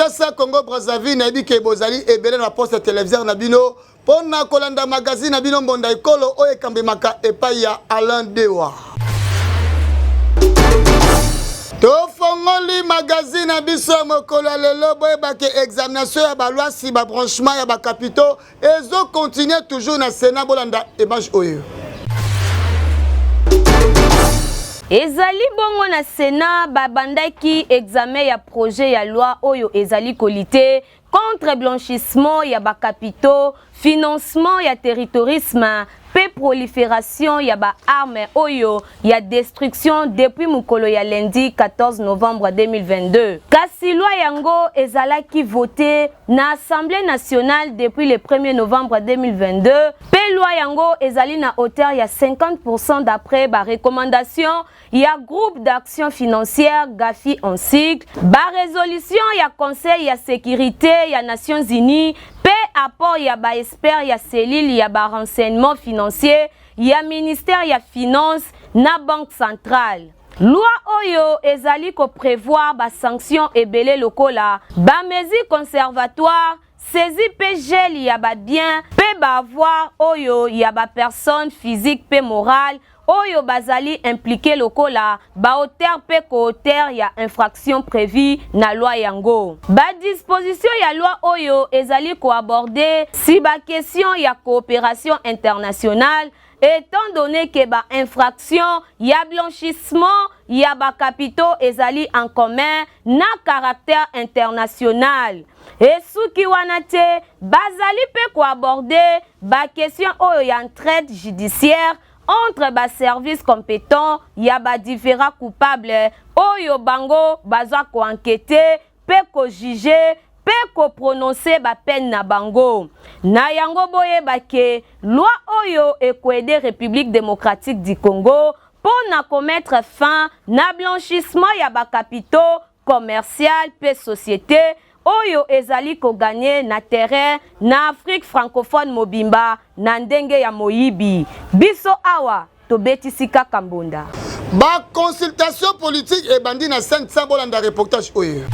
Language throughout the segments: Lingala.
Kinshasa, Congo, Brazzaville, nabi ke bozali ebele na poste téléviseur na bino pona kolanda magazine na bino mbonda ekolo oye kambemaka epai ya Alain Dewa. Tofongoli magazine na biso mokolo lelo boye bake examination ya ba loi si ba branchement ya ba capitaux ezo continuer toujours na Sénat bolanda image oyo. Ezali bongo na Sénat babandaki examen ya projet ya loi oyo ezali kolite contre blanchissement ya ba capitaux, financement ya terrorisme, pe prolifération ya ba armes oyo ya destruction depuis mukolo ya lundi 14 novembre 2022. Kasi loi yango ezalaki voté na Assemblée nationale depuis le 1er novembre 2022. Pe loi yango ezali na hauteur ya 50% d'après ba recommandation ya groupe d'action financière GAFI en sigle, ba résolution ya conseil ya sécurité ya Nations Unies, pe apport ya ba expert ya cellule ya ba renseignement financier ya ministère ya finance na banque centrale. Loi oyo ezali ko prévoir ba sanction ebele lokola, ba mesures conservatoires, saisie pe gel ya ba bien, pe ba avoir oyo ya ba personne physique pe morale, oyo bazali impliqué lokola, ba auteur pe co-auteur ya infraction prévue na loi yango. Ba disposition ya loi oyo ezali ko aborder si ba question ya coopération internationale, étant donné que ba infraction ya blanchissement ya ba capitaux ezali en commun na caractère international. Et souki wanate bazali pe ko aborder ba question oyo ya entraide judiciaire entre ba services compétents ya ba différents coupables oyo bango bazwa ko enquêter pe ko juger pe ko prononcer ba peine na bango. Na yango boye bake loi oyo ekwede République démocratique du Congo pour na commettre fin na blanchissement ya ba capitaux commercial pe société oyo ezali ko gagner na terrain na Afrique francophone mobimba na ndenge ya moyibi. Biso awa tobetisika kambonda. Ba consultation politique et bandi na 500 bolanda reportage oyo.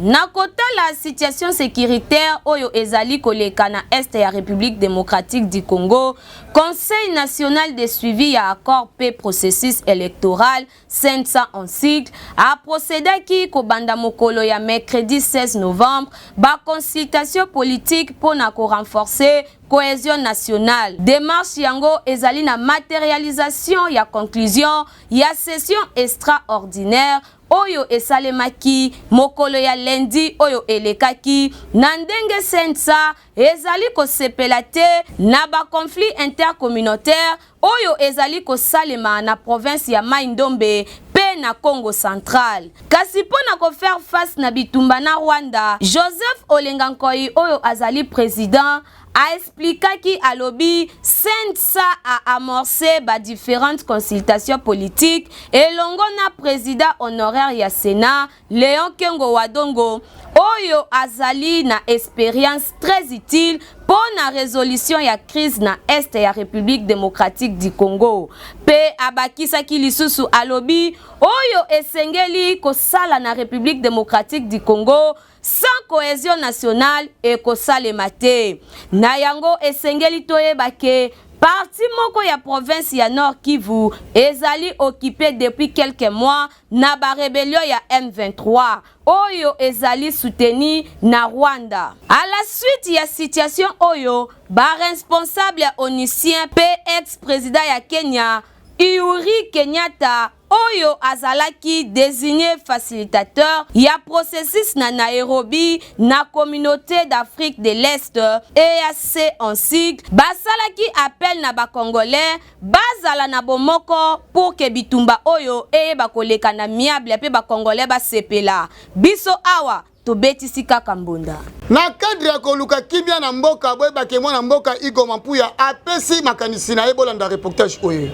Na kota la situation sécuritaire oyo ezali koleka na Est ya République démocratique du Congo, Conseil national de suivi ya accord pe processus électoral 500 en sigle a procédé ki ko banda mokolo ya mercredi 16 novembre ba consultation politique pour na ko renforcer cohésion nationale. Démarche yango ezali na matérialisation ya conclusion ya session extraordinaire oyo esalemaki mokolo ya lundi oyo elekaki na ndenge sensa ezali ko sepelate na ba conflit intercommunautaire oyo ezali ko salema na province ya Mai-Ndombe pe na Congo central. Kasi pona ko faire face na bitumba na Rwanda, Joseph Olenga Nkoyi oyo azali président a expliqué qui à lobby Sensa a amorcé ba différentes consultations politiques et longo na président honoraire ya Sénat Léon Kengo Wadongo oyo azali na expérience très utile pour la résolution ya crise na Est ya République démocratique du Congo. Pe abakisa ki lisusu alobi oyo esengeli ko sala na République démocratique du Congo sans cohésion nationale et ko salemate. Na yango esengeli toyeba ke parti moko ya province ya Nord Kivu ezali occupé depuis quelques mois na ba rébellion ya M23 oyo ezali soutenu na Rwanda. À la suite ya situation oyo ba responsable onusien pe ex-président ya Kenya Uhuru Kenyatta oyo azalaki désigné facilitateur ya processus na Nairobi na communauté d'Afrique de l'Est EAC en sigle basalaki appel na ba Congolais bazala na bomoko pour que bitumba oyo bakoleka na miable pe ba Congolais basepela biso awa tobetisika kambonda. Na cadre ya koluka kimia na mboka boye bakemwa na mboka Igo Mampuya apesi makanisi na ebolanda reportage oyo.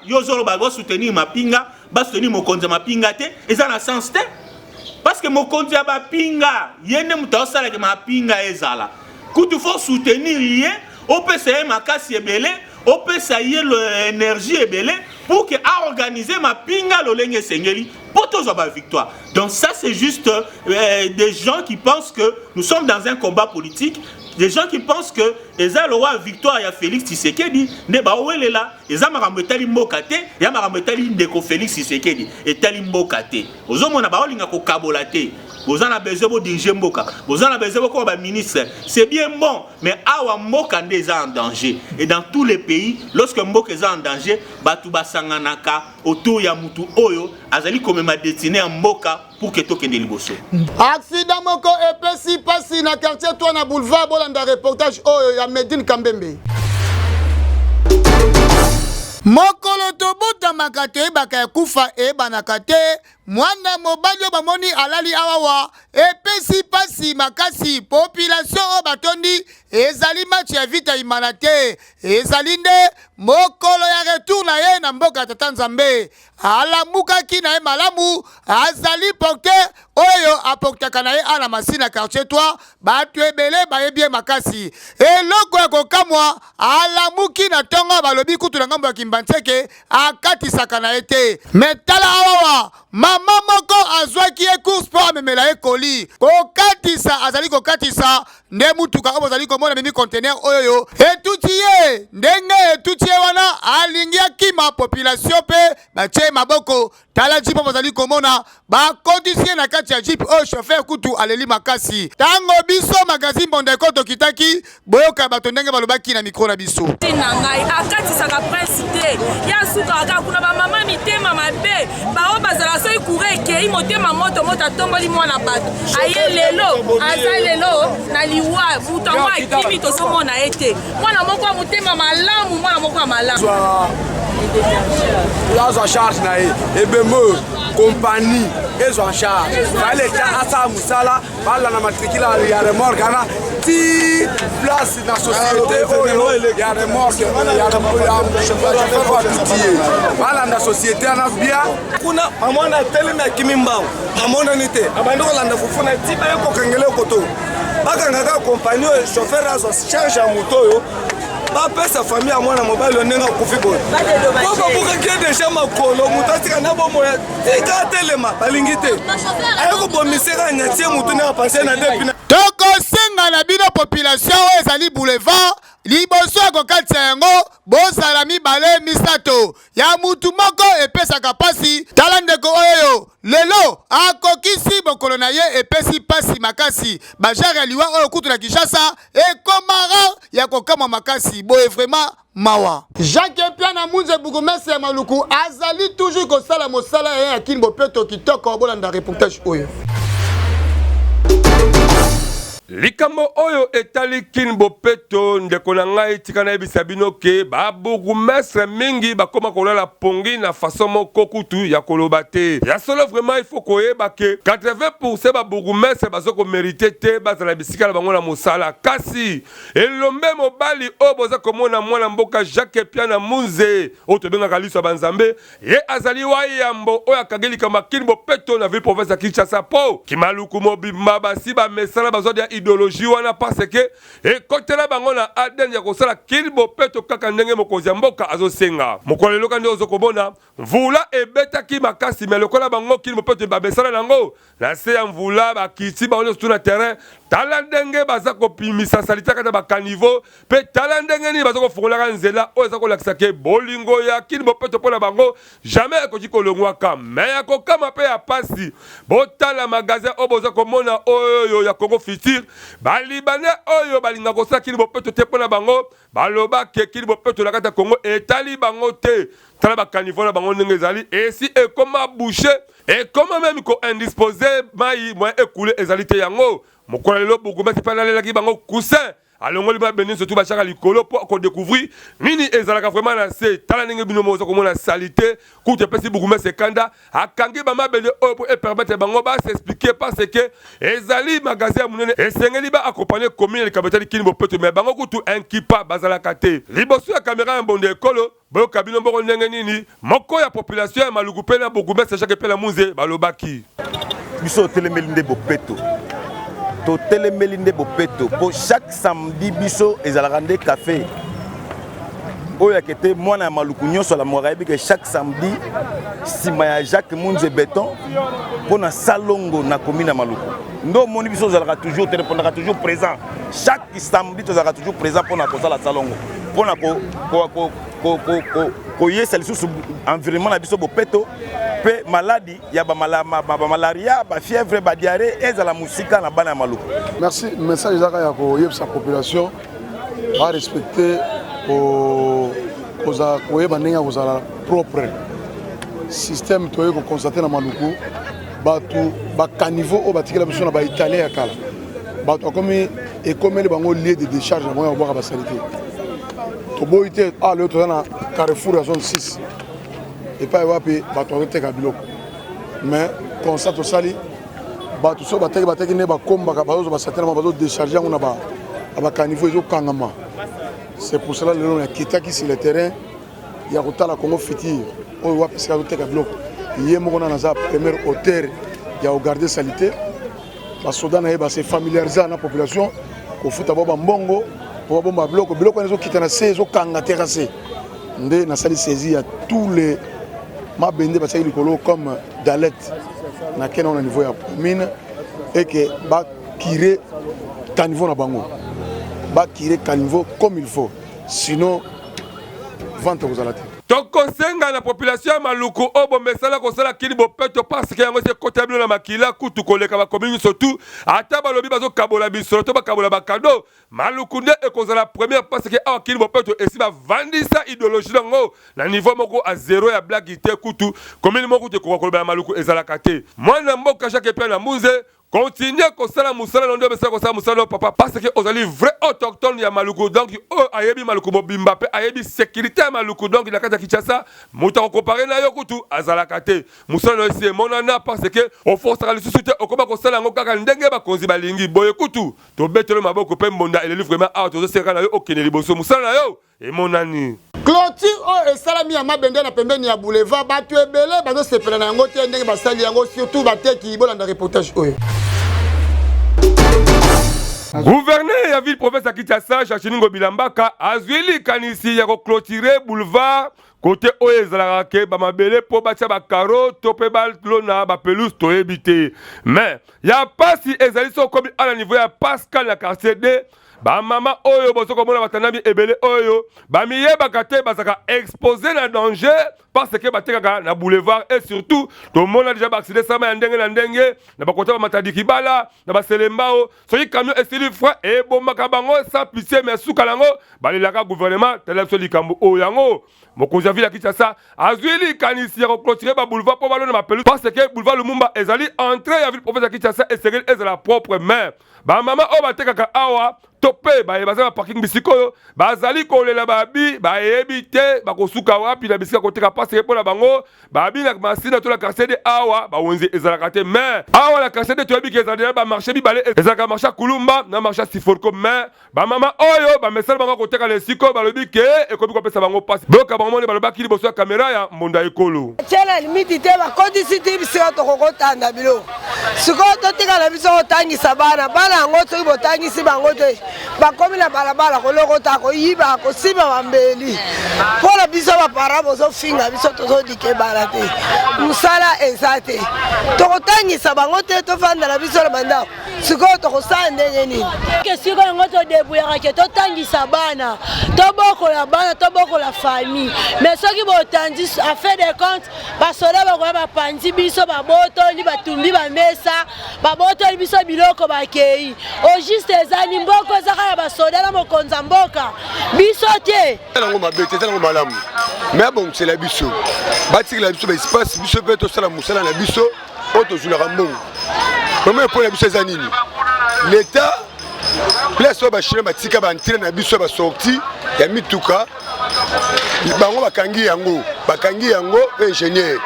Yozolo ba soutenir mapinga, ba soutenir mokonzi mapinga te, eza na sens te. Parce que mokonzi ya mapinga, yene mutasala ke mapinga ezala. Kutu faut soutenir ye, OPCM makasi ebele, on peut sailler l'énergie et belé pour que à organiser ma pinga lolenge sengeli pour tous avoir victoire. Donc ça c'est juste des gens qui pensent que nous sommes dans un combat politique. Des gens qui pensent que Eza le roi victoire ya Félix Tshisekedi ne ba ouele là Eza marambetali mbokate ya marambetali ndeko Félix Tshisekedi etali mbokate ozo mona ba olinga ko kabolate vous en avez besoin de diriger mboka vous en avez besoin comme ministre c'est bien bon mais awa mboka ndeza en danger et dans tous les pays lorsque mboka est en danger batu basanganaka autour ya mutu oyo azali comme ma destiné en mboka pour que tokende liboso accident moko epesi pasi na quartier toi na boulevard bolanda reportage oyo ya Medine Kambembe mokolo tobutamaka te baka kufa ebanaka te mwana mobali bamoni alali awawa epesi pasi makasi population o batondi ezali match ya vita imana te ezali nde mokolo ya retour na ye na mboka tata Nzambe alamukaki na ye malamu azali porteur oyo apokutaka na ye ana masina quartier toi batu ebele bayebie makasi eloko ya kokamwa alamuki na tongo balobi kutu na ngambo ya Kimbantseke akatisaka na ye te metala awawa mama moko azwaki ye course po amemela ye koli kokatisa azali kokatisa nde mutuka oyo azali komona memi conteneur oyo etuti ye ndenge etuti ye wana alingi akima population pe batie maboko tala jipe oyo azali komona bakotisi ye na kati ya jipe oyo chauffeur kutu aleli makasi tango biso magazine Bondeko tokitaki boyoka bato ndenge balobaki na mikro na biso na ngai akatisaka prince te ya suka aka kuna ba mama mitema mabe bao bazala so ikure ke imotema moto moto tomboli mwana bato aye lelo aza lelo na liwa mutango akimi to so mona ete mwana moko mutema malamu mwana moko malamu Ils en charge et BME, compagnie, ils en charge. Il l'État à sa moussala, la matricule, il y a des morts, il place dans la société, il y a des morts, il y a des la société, on a bien. Kuna amona telema kimimba, amona nite, abandon la nafufuna tiba yoko kangele koto. Bakanga compagnie chauffeur à charge à moto. Papa sa famille à moi na mobile on nenga kufi boy papa buka kende shama kolo mutatika na bomo tika telema balingite ayoko bomisera nyatie mutu na penser na depuis toko senga na bino population ezali boulevard liboso akokatisa yango bozala mibale misato ya mutu moko epesaka pasi tala ndeko oyo lelo akokisi bokolo na ye epesi pasi makasi bajare ya liwa oyo kutu na Kinshasa ekomara ya kokama makasi boye vraiment mawa Jacques Piana Munze Bourgmestre ya Maluku azali toujours kosala mosala ya Kini Bopeto kitoko bolanda reportage oyo likambo oyo etali Kini Bopeto ndeko na ngai tika na yebisa bino ke ba bourgmestre mingi bakoma kolala pongi na façon moko kutu ya koloba te ya solo vraiment il faut koyeba ke 80% ba bourgmestre bazoko mériter te bazala bisika na bango na mosala kasi elombe mobali oyo boza komona mwana mboka Jacques Piana Munze oyo tobengaka liso ya banzambe ye azali wa yambo oyo akangeli kama Kini Bopeto na ville province ya Kinshasa po kimaluku mobimba basi ba mesala bazodi ya idéologie wana parce que et kotela bango na ADN ya kosala Kini Bopeto kaka ndenge mokonzi ya mboka azosenga mokolo loka nde ozokomona mvula ebetaki makasi mais lokola bango Kini Bopeto babesala nango na se ya mvula bakiti bango surtout na terrain tala ndenge baza kopimisa salitaka na bakanivo pe tala ndenge ni baza kofungolaka nzela oyo eza kolakisa ke bolingo ya Kini Bopeto mpona bango jamais ekoki kolongwaka mais ya kokama pe ya pasi botala magasin oyo boza komona oyo ya Congo Futur balibane oyo balinga kosala Kini Bopeto te mpona bango baloba ke Kini Bopeto na kati ya Congo etali bango te tala bakanivo na bango ndenge ezali esi ekoma boucher ekoma même ko indisposé mai moyen écoulé ezali te yango mokolo lelo bourgmestre pe nalelaki bango coussin alongoli ba beni surtout bachaka likolo po ko découvrir nini ezalaka vraiment na se tala ndenge bino mozo komona salité kutu pesi bourgmestre kanda akangi ba mabele oyo po permettre bango ba s'expliquer parce que ezali magasin munene esengeli ba accompagner commune likabetali Kini Bopeto mais bango kutu inkipa bazalaka te liboso ya caméra ya Mbonde ekolo boyo kabino mboko ndenge nini moko ya population ya Maluku pe na bourgmestre Jacques Piana Munze balobaki biso telemeli nde Bopeto to telemeli nde Bopeto po chaque samedi biso ezalaka nde café oyo akete mwana ya maluku nyonso la morayebi que chaque samedi sima ya Jacques Munze Béton pona salongo na commune ya maluku ndo moni biso zalaka toujours téléphone toujours présent chaque samedi tozalaka toujours présent pona kozala salongo pona ko yesa lisusu environnement na biso bopeto pe maladie ya ba malaria ba fièvre ba diarrhée ezala musika na bana ya maluku. Merci message zaka ya ko yebsa population va respecter koza koyeba ndenge kozala propre système toye ko constater na maluku batu ba caniveau o batikela biso na ba italien ya kala batu akomi ekomeli bango lieu de décharge na bango ba salité to boite a le to na Carrefour à zone 6 et pas wapi batu oteka biloko mais constat to sali batu so bateki ne ba komba ka bazo ba certainement bazo décharger ngona ba caniveau ezo kangama. C'est pour cela que nous avons quitté sur le terrain. Il y a la Congo Fitir. On voit que c'est un bloc. Il y a un premier hauteur. Il y a gardé salité. Les soldats sont familiarisés avec la population. Il faut avoir un bongo. Pour avoir un bloc. Le bloc est quitté dans ces kanga terrassés. Nous avons saisi à tous les mabende comme Dalet. Nous avons un niveau de mine. Et que va tirer caniveau na bango. Va tirer caniveau comme il faut. Sinon, vente aux alatés. tokosenga na population ya maluku obo mesala kosala kili bopeto parce que yango se kotabilo na makila kutu koleka ba commune surtout ata balobi bazo kabola biso to ba kabola ba cadeau maluku nde ekozala première parce que awa kili bopeto esi ba vandisa idéologie nango na niveau moko a zéro ya blague te kutu commune moko te ko koloba maluku ezala kate mwana mboka chaque pe na muze. Continuez comme ça la moussala non de ça comme ça moussala papa parce que vous allez vrai autochtone ya maluku donc ayebi maluku bimbape ayebi sécurité maluku donc la kata Kinshasa muta comparer na yokutu azalakate moussala no c'est monana parce que au force la société okoba ko sala ngokaka ndenge ba konzi balingi boye kutu to betelo maboko pe mbonda ele vraiment out to sera na yo okene liboso moussala na yo et monani clôture et salami ya mabende na pembeni ya boulevard batu ebele bazo sepela na yango te ndenge basali yango surtout bateki bolanda reportage oyo. Gouverneur ya ville province à Kinshasa Chachiningo Bilambaka azwili kanisi ya ko clôturer boulevard côté oyezalaka ke ba mabele po batia ba karo to pe balona ba pelouse to ebité mais ya pasi ezali so comme à la niveau ya Pascal na quartier D ba mama oyo boso komona batanabi ebele oyo ba miyebaka te bazaka exposé na danger parce que batekaka na boulevard et surtout tout le monde a déjà accident sama ya ndenge na ndenge na bakota ba matadiki bala na ba selembao soki camion esili fwa e bombaka bango sans pitié mais sukalango balelaka gouvernement television likambo o yango mokonzi ya ville ya Kinshasa azwili kanisi ya clôturer ba boulevard po balona ma pelouse parce que boulevard Lumumba ezali entrée ya ville province ya Kinshasa et c'est ezala propre mais ba mama o batekaka awa topé ba bazala parking bisikoyo bazali kolela babi ba ebité ba kosuka wapi na bisika koteka parce que pour la bango babi na masina to la quartier de awa ba wenze ezalaka te mais awa la quartier de toyebi ke ezalaka ba marché bi balé ezalaka marché Kulumba na marché Siforko mais ba mama oyo ba mesala bango koteka le siko ba lobi ke ekobi ko pesa bango passe boka bango ne ba lobaki liboso ya caméra ya mbonda ekolo tela limite te ba kondisi te biso to kokotanda bilo siko to tika na biso otangisa bana ngo to ibotangisi bango te bakomi na balabala kolokota koyiba kosiba bambeli mpona biso bapara bozofinga biso tozodike bala te mosala eza te tokotangisa bango te tofandela biso na bandako sikoyo tokosala ndenge nini sikoyo yango todebuyaka ke totangisa bana tobokola bana tobokola famille mais soki botandi a fait de compte basoda bakoya bapanzi biso babotoli batumbi bamesa babotoli biso biloko bakei au juste ezali mboko ezaka ya basoda na mokonza mboka biso te elango mabe te elango malamu mais bon c'est la biso batikela biso ba espace biso pe tosala musala na biso oyo tozulaka mbongo mama mpona biso eza nini l'état place oyo bachine batika baantire na biso basorti ya mituka bango bakangi yango ingénieur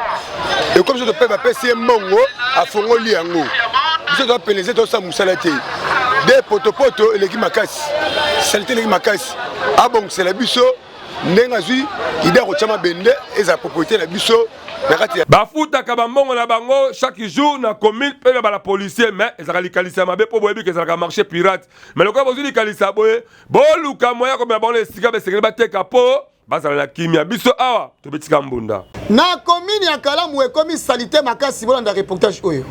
et comme ça tope bapesi ye mbongo afongoli yango biso topeleze tosala musala te de potopoto eleki makasi salite eleki makasi abongisela biso ndenge azwi ide akotyama bende eza propriété na biso bafutaka bambongo na bango chaque jour na commune pe na bala policier mais ezaka likalisa mabe po boyebi ke ezalaka marché pirate mais lokola bozwi likalisa boye boluka moya komela bango na esika besengeli bateka po bazala na kimia biso awa tobetika mbunda na commune ya Kalamu ekomi salite makasi bolanda reportage oyo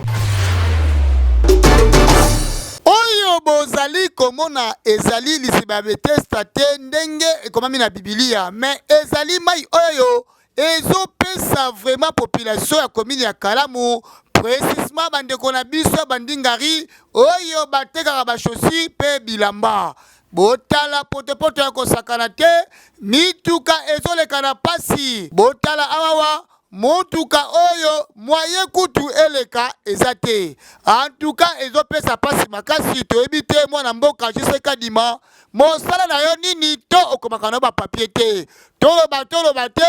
bozali komona ezali lisiba betesta te ndenge ekomami na Biblia mais ezali mai oyo ezopesa vraiment population ya commune ya Kalamu précisément bandeko na biso bandingari oyo batekaka bashosi pe bilamba botala potepoto ya kosakana te mituka ezoleka na pasi botala awawa motuka oyo moye kutu eleka ezate en tout cas ezopesa pasi makasi toyebi te mwana mboka jiseka dima mosala na yo nini to okomaka na ba papier te toloba te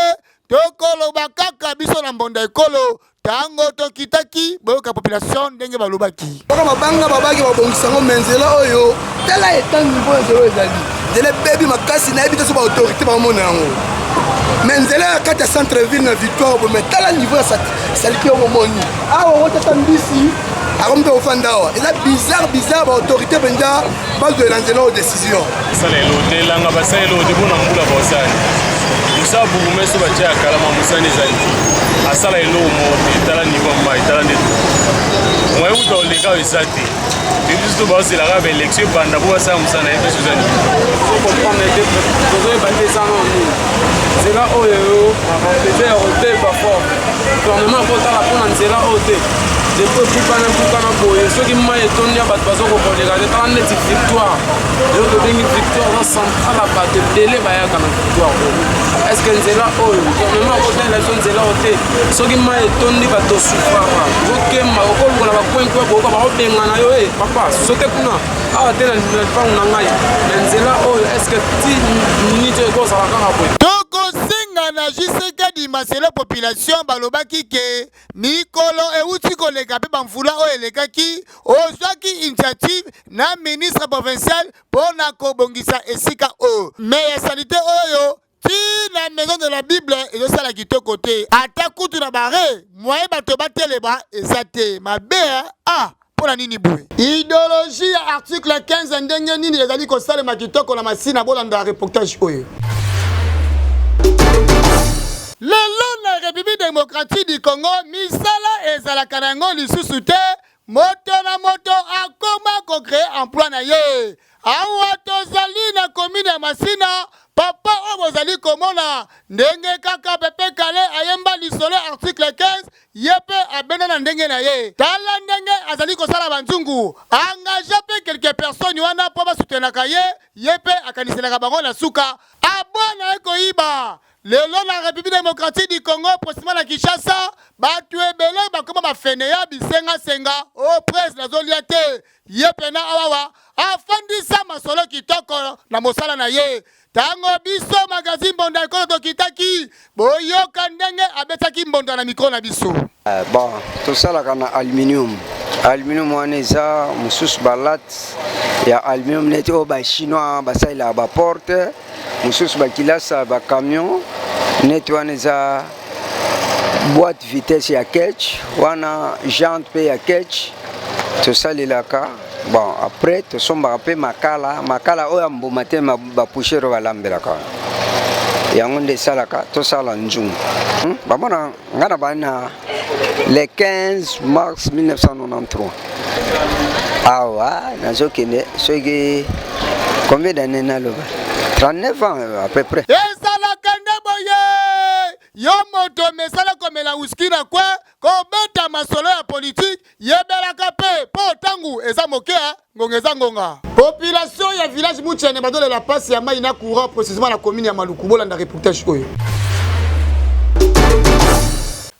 tokoloba kaka biso na mbonda ekolo tango tokitaki boyoka population ndenge balobaki baka mabanga babaki babongisango menzela oyo tala eta niveau ezelo ezali nzela bebi makasi nayebi te so ba autorité bamona yango menzela ya kati ya centre ville na victoire bome tala niveau ya saliki yo momoni awa otata mbisi akompe ofanda awa eza bizarre ba autorité mpenza bazoela nzela o décision salelo te langa basalelo te mpona mbula baosani musa bugumeso batia ya Kalama musani ezali asala eloko moko te tala niveau mai tala nde moye kuta oleka eza te biso to baozelaka baélection ebanda po basala mosana ye mpe sozani comprendre te tozoyeba te eza nani nzela oyo bapeze ya hotel bafort gouvernement akotala mpona nzela oyo te depo ebukana boye soki mai etondi ya bato bazokokoleka te tala neti victoire leo tobengi victoire za centrale ya bato ebele bayaka na victoire oyo estce nzela oyo gouvernement akotala biso nzela oyo te soki mai etondi bato sufraka okokemba okolukola bakwenkwe boyoka bakobengana yo e papa sote kuna awa te na lipango na ngai na nzela oyo estce ti minute ekozala kaka boye tokosenga na Tshisekedi masele population balobaki ke mikolo euti koleka mpe bamvula oyo elekaki ozwaki initiative na ministre provincial mpona kobongisa esika oyo mais ya sanité oyo ti na maison de la Bible ezosala kitoko te ata kutu na bare moye bato bateleba eza te mabe mpona nini boye idéologie ya article 15 ndenge nini ezali kosalema kitoko na masina bolanda reportage oyo lelo na République démocratique du Congo misala ezalaka nango lisusu te moto na moto akoma kocrée emploi na ye awa tozali na commune ya Masina papa oyo bozali komona ndenge kaka pepe kale ayemba lisolo article 15 ye mpe abenda na ndenge na ye tala ndenge azali kosala banzungu engage mpe quelques personnes wana mpo basutenaka ye mpe akaniselaka bango na suka abwana ye koyiba lelo na République démocratique du Congo précisément na Kinshasa batu ebele bakoma bafeneya bisenga o presse nazolia te ye pena awawa afandisa masolo kitoko na mosala na ye tango biso magazine mbonda ekolo tokitaki boyoka ndenge abetaki mbonda na mikro na biso bon tosalaka na aluminium wana eza mosusu balate ya aluminium neti oyo bachinois basalelaka baporte mosusu bakilasa bacamion neti wana eza boîte vitesse ya ketch wana jante mpe ya ketch tosalelaka bon après tosombaka mpe makala oyo ya mbuma te bapouchere oyo balambelaka yango nde esalaka tosala nzungu bamona ngai na bani na le 15 mars 1993 awa nazokende soki combien d'années naloba 39 ans à peu près ezalaka nde boye yo moto mesala komela whisky na kwe kobeta masolo ya politique yebelaka mpe mpo ntango eza moke ngonga eza ngonga population ya village Muchene badolela pasi ya mai na courant précisément na commune ya Maluku bolanda reportage oyo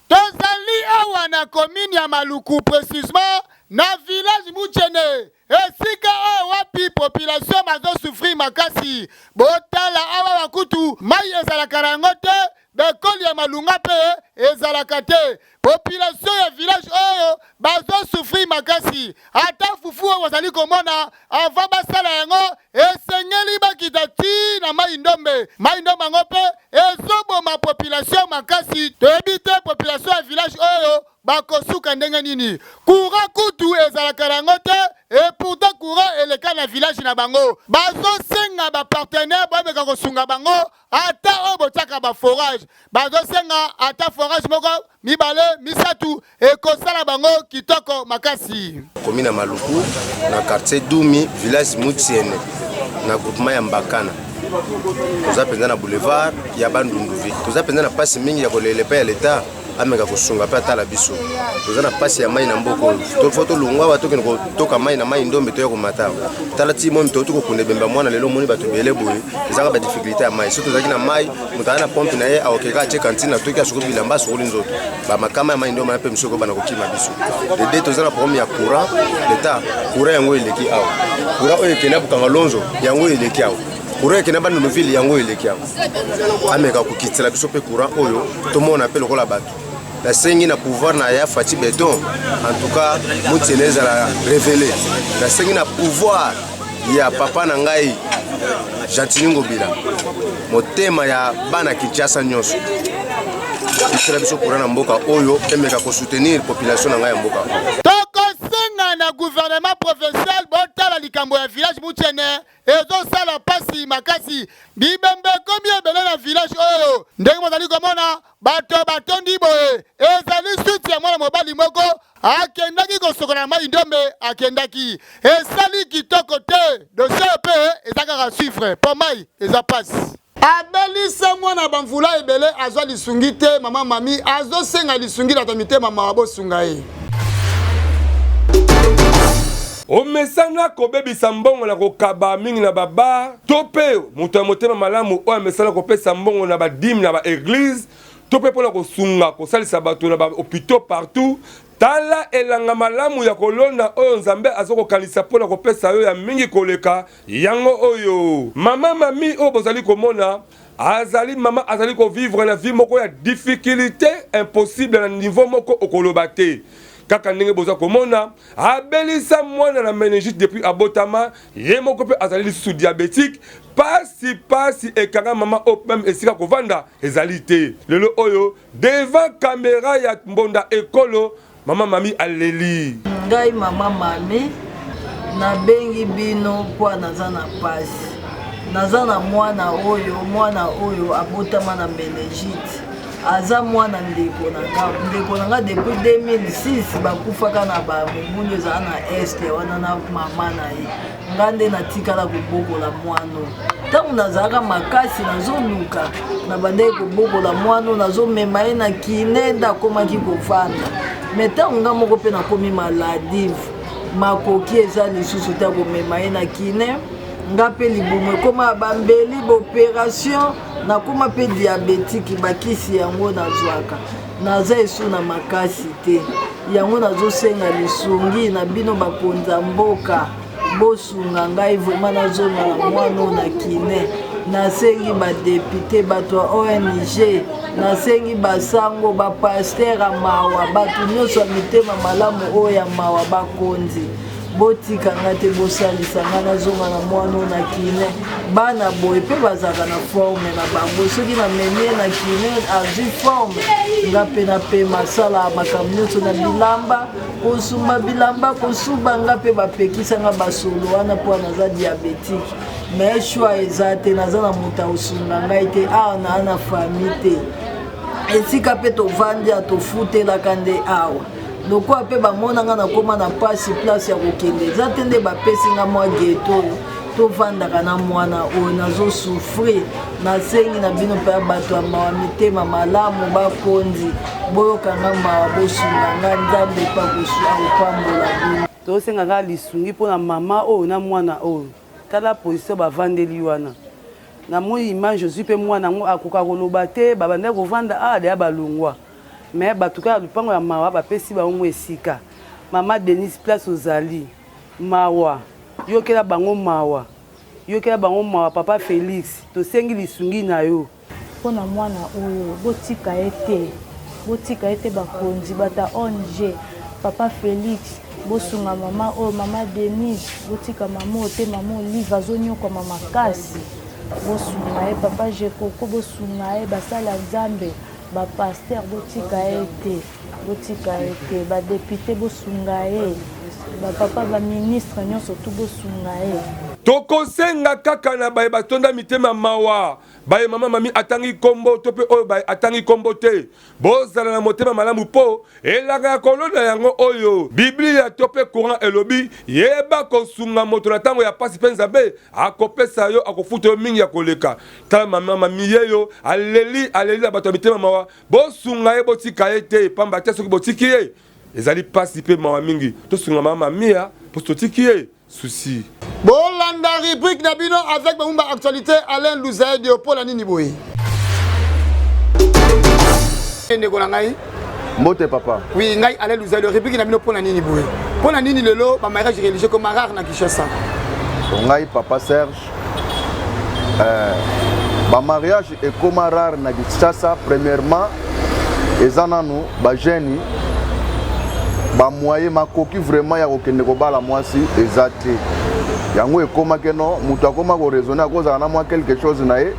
tozali awa na commune ya Maluku précisément na village Muchene esika oyo wapi population bazosouffrir makasi botala awa bakutu mai ezalaka na yango te bekoli ya malunga mpe ezalaka te population ya village oyo bazosouffrir makasi ata fufu oyo bazali komona avant basala yango esengeli bakita ti na mai ndombe yango mpe ezoboma population makasi toyebi te population ya village oyo bakosuka ndenge nini courant kutu ezalaka na yango te et pourtant courant et le cas na village na bango bazo senga ba partenaire ba meka ko sunga bango ata o botaka ba forage bazo senga ata forage moko mibale misatu et ko sala bango kitoko makasi commune Maluku na quartier Dumi village Mutiene na groupement ya Mbakana toza penza na boulevard ya Bandunduvi toza penza na passe mingi ya kolelepa ya leta ameka kosunga pe atala biso toza na passe ya mai na mboko to foto lungwa bato kene ko toka mai na mai ndombe to ya komata tala ti mo mto to ko kunde bemba mwana lelo moni bato bele boye ezaka ba difficulté ya mai surtout zaki na mai mutana na pompe na ye awokeka che cantine na to ki asoko bilamba sokoli nzoto ba makama ya mai ndombe na pe msoko bana ko kima biso de toza na problème ya courant leta courant yango eleki awa courant oyo kena bukanga lonzo yango eleki awa courant kena bana no ville yango eleki awa ameka ko kitela biso pe courant oyo to mona pe lokola bato la sengi na pouvoir na ya Fati Béton en tout cas Moutineza la révélé la sengi na pouvoir ya papa na ngai Jantiningo Bila motema ya bana Kinshasa nyonso kitela biso courant na mboka oyo emeka ko soutenir population na ngai ya mboka toko senga na gouvernement provincial botala likambo ya village Mutiene ezo sala pasi makasi bibembe komi ebele na village oyo ndenge mozali komona bato batondi boye ezali suti ya mwana mobali moko akendaki kosokola na mai ndombe akendaki esali kitoko te dossier pe ezakaka chiffre po mai eza pasi abelisa mwana bamvula ebele azwa lisungi te mama mami azosenga lisungi na mitema mawa bosunga ye omesana kobebisa mbongo na kokaba mingi na baba to pe moto ya motema malamu oyo amesana kopesa mbongo na badime na baeglise to pe mpona kosunga kosalisa bato na bahôpitaux partout tala elanga malamu ya kolonda oyo nzambe azokokanisa mpona kopesa yo ya mingi koleka yango oyo mama mami oyo bozali komona azali mama azali kovivre na vie moko ya difficulté impossible na niveau moko okoloba te kaka ndenge boza komona abelisa mwana na méningite depuis abotama ye moko pe azali sous diabétique pasi ekanga mama o même esika kovanda ezali te lelo oyo devant caméra ya mbonda ekolo mama mami aleli ngai mama mami nabengi bino mpo naza na pasi naza na mwana oyo abotama na méningite aza mwana ndeko na nga depuis 2006 bakufaka na bamobundu ezala na este wana na mama na ye nga nde natikala kobokola mwano ntango nazalaka makasi nazoluka na bandeki kobokola mwano nazomema ye na kine nde akomaki kovanda me ntango nga moko mpe nakomi maladive makoki eza lisusu te komema ye na kine nga mpe libumu ekoma bambeli baopération nakoma mpe diabétique bakisi yango nazwaka naza esu na makasi te yango nazosenga lisungi na bino bakonza mboka bosunga ngai vraimen nazonga na mwana na kine nasengi badepute bato ya ONG nasengi basango bapaster ya mawa bato nyonso ya mitema malamu oyo ya mawa bakonzi botika nga te bosalisa nga nazonga na mwana na kine bana boye mpe bazalaka na forme na bango soki namemie na kine azwi forme nga mpe napema asala makambo nyonso na bilamba kosumba bilamba kosuba nga mpe bapekisanga basolo wana mpo naza diabétique me shwa eza te naza na moto akosunga ngai te awa naa na famille te esika mpe tovandi atofutelaka nde awa lokola mpe bamonanga nakoma na pasi place ya kokende eza te nde bapesinga mwa geto tovandaka na mwana oyo nazosufrir nasengi na bino mpe ya bato ya mawa mitema malamu bakonzi boyokanga mawa bosunganga nzambe mpa kopambola bino tosengaka lisungi mpona mama oyo na mwana oyo tala position bavandeli wana namoni image ozwi mpe mwana yango akoka koloba te babandaki kovanda deya balongwa me batuka ya lupango ya mawa bapesi bango esika mama Denise place ozali mawa yokela bango mawa papa Félix tosengi lisungi na yo mpona mwana oyo botika ete bakonzi bata ONG papa Félix bosunga mama oyo mama Denise botika mama ote mama Olive azonyokama makasi bosunga ye papa Jekoko bosunga ye basala nzambe bapaster botika ete badepute bosunga ye bapapa baministre nyonso tu bosunga ye tokosenga kaka na baye batonda mitema mawa baye mama mami atangi kombo to pe oyo baye atangi kombo te bozala na motema malamu po elanga ya kolona yango oyo biblia to pe courant elobi yeba kosunga moto na tango ya pasi mpe nzambe akopesa yo akofuta yo mingi ya koleka tala mama mami yeyo aleli na bato ya mitema mawa bosunga ye botika ye te pamba te soki botiki ye ezali pasi mpe mawa mingi tosunga mama mamia po totiki ye souci. Bolanda rubrique Nabino avec Bamumba actualité Alain Louzaïdio pour la nini boy. Mbote papa. Oui, ngai Alain Louzaïdio rubrique Nabino pour la nini boy. Pour la nini lelo ba mariage religieux comme rare na Kinshasa. Ngai papa Serge. Ba mariage est comme rare na Kinshasa premièrement ezananu ba jeune ba moyen makoki vraiment ya kokende kobala mwasi ezate yango ekoma keno mutu akoma ko raisonner akozala na mwa quelque chose na ye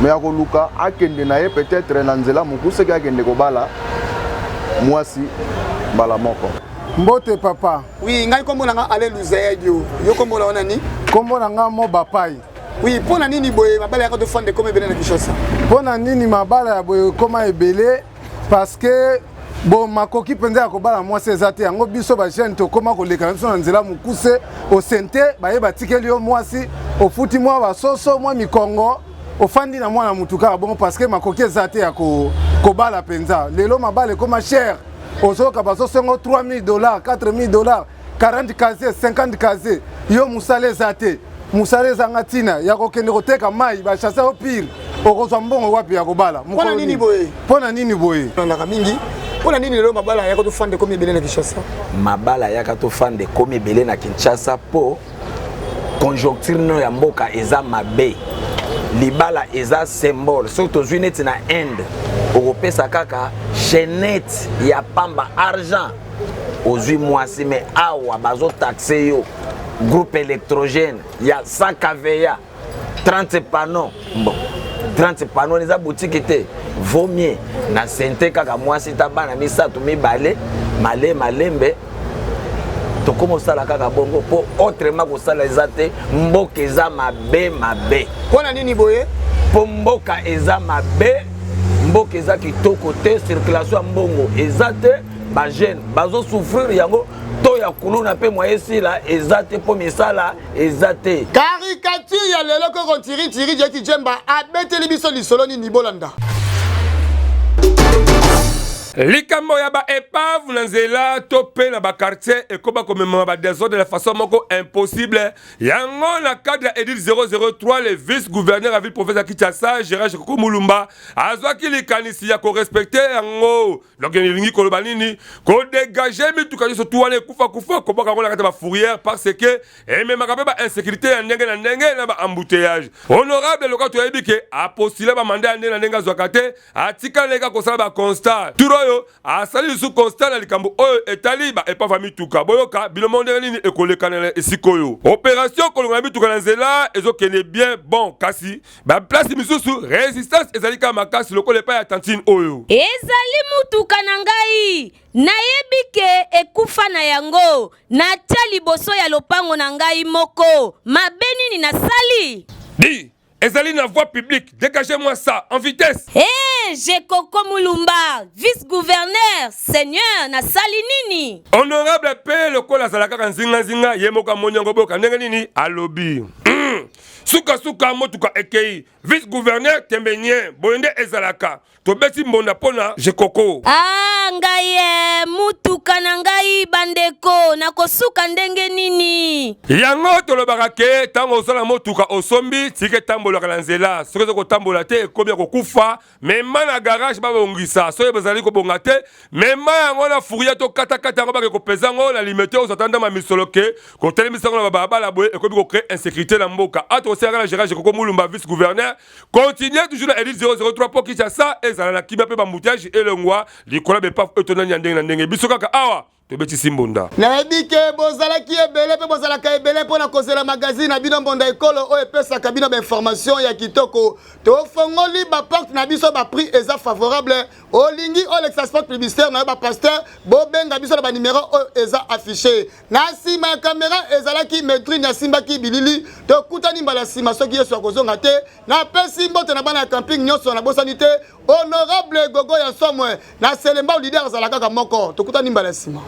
mais akoluka akende na ye peut-être na nzela mokuse ka akende kobala mwasi mbala moko. Mbote papa. Oui, ngai kombo nanga Alain Louzaïdio. Yo kombo na nani? Kombo nanga mo bapai. Oui, pour la nini boye mabala ya ko de fond comme ebele na Kinshasa. Pour la nini mabala ya boye koma ebele parce que bon makoki penza ya kobala mwasi ezate yango biso ba jeune to koma koleka biso na nzela mukuse o sente baye batikeli yo mwasi ofuti mwa basoso mwa mikongo ofandi na mwana mutuka bon parce que makoki ezate ya kobala penza lelo mabale koma cher ozoka basoso ngo $3000 $4000 40 kaze 50 kaze yo musale ezate musale ezanga tina ya kokende koteka mai ba chasser au pire okozwa mbongo wapi ya kobala Pona nini boye? Pona nini boye? Na mingi. Pona nini lelo mabala ya ko fande comme ebele na Kinshasa? Mabala ya ko fande comme ebele na Kinshasa po conjoncture no ya mboka eza mabe. Libala eza symbole surtout unité na Inde. Okopesa kaka chaînette ya pamba argent ozui mwasi mais awa bazo taxer yo groupe électrogène ya 100 kVA 30 panneaux bon 30 panneaux les boutiques étaient vaut mieux na sente kaka mwasi tabana misato mibale male malembe to comme ça la kaka bongo po autrement ko sala ezate mboka eza mabe pona nini boye po mboka eza mabe mboka eza kitoko te circulation mbongo ezate ba jeune bazo souffrir yango to ya kuluna pe moyesi la ezate po misala ezate caricature ya lelo ko kontiri tiri jeti jemba abeteli biso lisolo ni bolanda likambo ya ba épave na nzela to pe na ba quartier ekoba komema ba désordre de la façon moko impossible yango na cadre ya edit 003 le vice-gouverneur à ville province ya Kinshasa Gérard Jekoko Mulumba azwaki likanisi ya ko respecter yango donc lingi koloba nini ko dégager mituka nyonso tu wana ekufa koboka ngo na kata ba fourrière parce que ememaka pe ba insécurité ya ndenge na ba embouteillage honorable loka to yebi ke apostila ba mandat ya ndenge na ndenge azwaka te atika leka kosala ba constat turo asali sous constat na likambo oyo etali ba epava mituka boyoka bilomo ndenge nini ekolekana na esikoyo opération kolonga mituka na nzela ezokende bien bon kasi ba place misusu résistance ezali kama makasi lokola epai ya tantine oyo ezali mutuka na ngai nayebi ke ekufa na yango natia liboso ya lopango na ngai moko mabe nini nasali di ezali na voie publique dégagez-moi ça en vitesse Jekoko Mulumba vice-gouverneur seigneur na sali nini honorable pe lokola zalaka kanzinga yemoka monyango boka ndenge nini alobi suka motuka ekei vice-gouverneur tembenien boyende ezalaka tobeti mbonda pona Jekoko ngai mutuka na ngai bandeko nakosuka ndenge nini yango tolobaka ke tango osala motuka osombi tike tambolaka na nzela soki eza kotambola te ekomi ya kokufa mema na garage babongisa soki bazali kobonga te mema yango na fourrière to katakata yango bake kopesa yango na limete ozatanda ma misolo ke kotelemisa yango na babalabala boye ekomi kocrée insécurité na mboka ato osalaka na Gérard Jekoko Mulumba vice-gouverneur continue toujours na edit 003 po Kinshasa ezala na kimia pe bambouteillage elongwa likola bepafu etonani ya ndenge na ndenge biso kaka awa tobeti simbonda nayebi ke bozalaki ebele mpe bozalaka ebele mpona kozela magazine na bino mbonda ekolo oyo epesaka bino bainformation ya kitoko tofongoli baporte na biso baprix eza favorable olingi olekisa sport publicitaire na yo bapaster bobenga biso na banimero oyo eza affiché na nsima ya kamera ezalaki maîtrine asimbaki bilili tokutani mbala nsima soki yesu akozonga te napesi mbote na bana ya camping nyonso na bosani te honorable gogo ya somwe na selemba lider azala kaka moko tokutani mbala nsima.